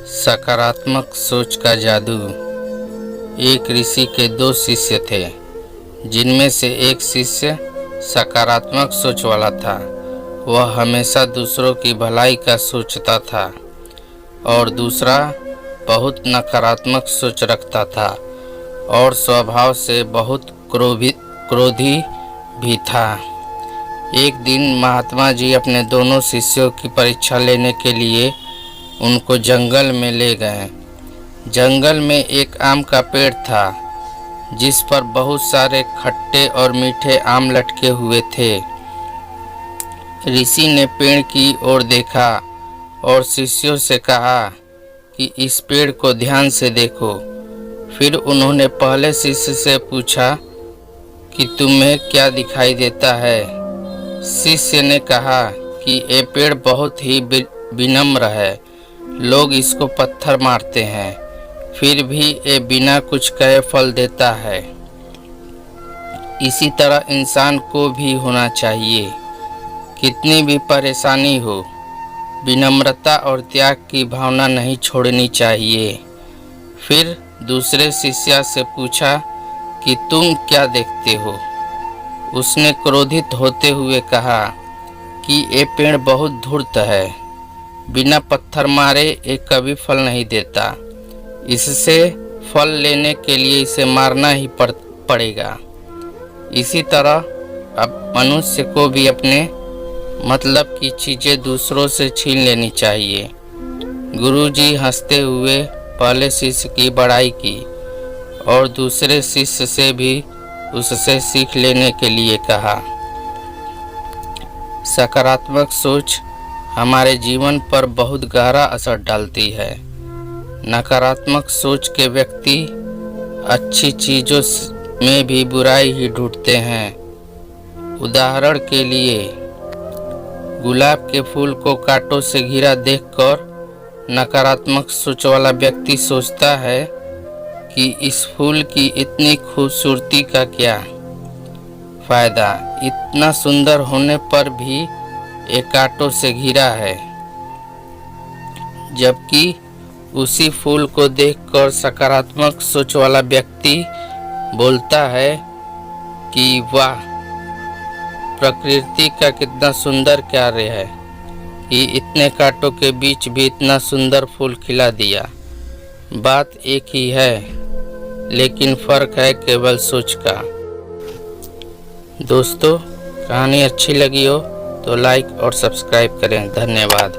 सकारात्मक सोच का जादू। एक ऋषि के 2 शिष्य थे, जिनमें से एक शिष्य सकारात्मक सोच वाला था। वह हमेशा दूसरों की भलाई का सोचता था और दूसरा बहुत नकारात्मक सोच रखता था और स्वभाव से बहुत क्रोधी भी था। एक दिन महात्मा जी अपने दोनों शिष्यों की परीक्षा लेने के लिए उनको जंगल में ले गए। जंगल में एक आम का पेड़ था, जिस पर बहुत सारे खट्टे और मीठे आम लटके हुए थे। ऋषि ने पेड़ की ओर देखा और शिष्यों से कहा कि इस पेड़ को ध्यान से देखो। फिर उन्होंने पहले शिष्य से पूछा कि तुम्हें क्या दिखाई देता है। शिष्य ने कहा कि ये पेड़ बहुत ही विनम्र है, लोग इसको पत्थर मारते हैं, फिर भी ये बिना कुछ कहे फल देता है। इसी तरह इंसान को भी होना चाहिए। कितनी भी परेशानी हो, विनम्रता और त्याग की भावना नहीं छोड़नी चाहिए। फिर दूसरे शिष्य से पूछा कि तुम क्या देखते हो। उसने क्रोधित होते हुए कहा कि ये पेड़ बहुत धूर्त है, बिना पत्थर मारे ये कभी फल नहीं देता, इससे फल लेने के लिए इसे मारना ही पड़ेगा। इसी तरह अब मनुष्य को भी अपने मतलब की चीज़ें दूसरों से छीन लेनी चाहिए। गुरुजी हंसते हुए पहले शिष्य की बड़ाई की और दूसरे शिष्य से भी उससे सीख लेने के लिए कहा। सकारात्मक सोच हमारे जीवन पर बहुत गहरा असर डालती है। नकारात्मक सोच के व्यक्ति अच्छी चीज़ों में भी बुराई ही ढूंढते हैं। उदाहरण के लिए, गुलाब के फूल को कांटों से घिरा देखकर नकारात्मक सोच वाला व्यक्ति सोचता है कि इस फूल की इतनी खूबसूरती का क्या फायदा, इतना सुंदर होने पर भी ये कांटों से घिरा है। जबकि उसी फूल को देखकर सकारात्मक सोच वाला व्यक्ति बोलता है कि वाह, प्रकृति का कितना सुंदर कार्य है कि इतने कांटों के बीच भी इतना सुंदर फूल खिला दिया। बात एक ही है, लेकिन फर्क है केवल सोच का। दोस्तों, कहानी अच्छी लगी हो तो लाइक और सब्सक्राइब करें। धन्यवाद।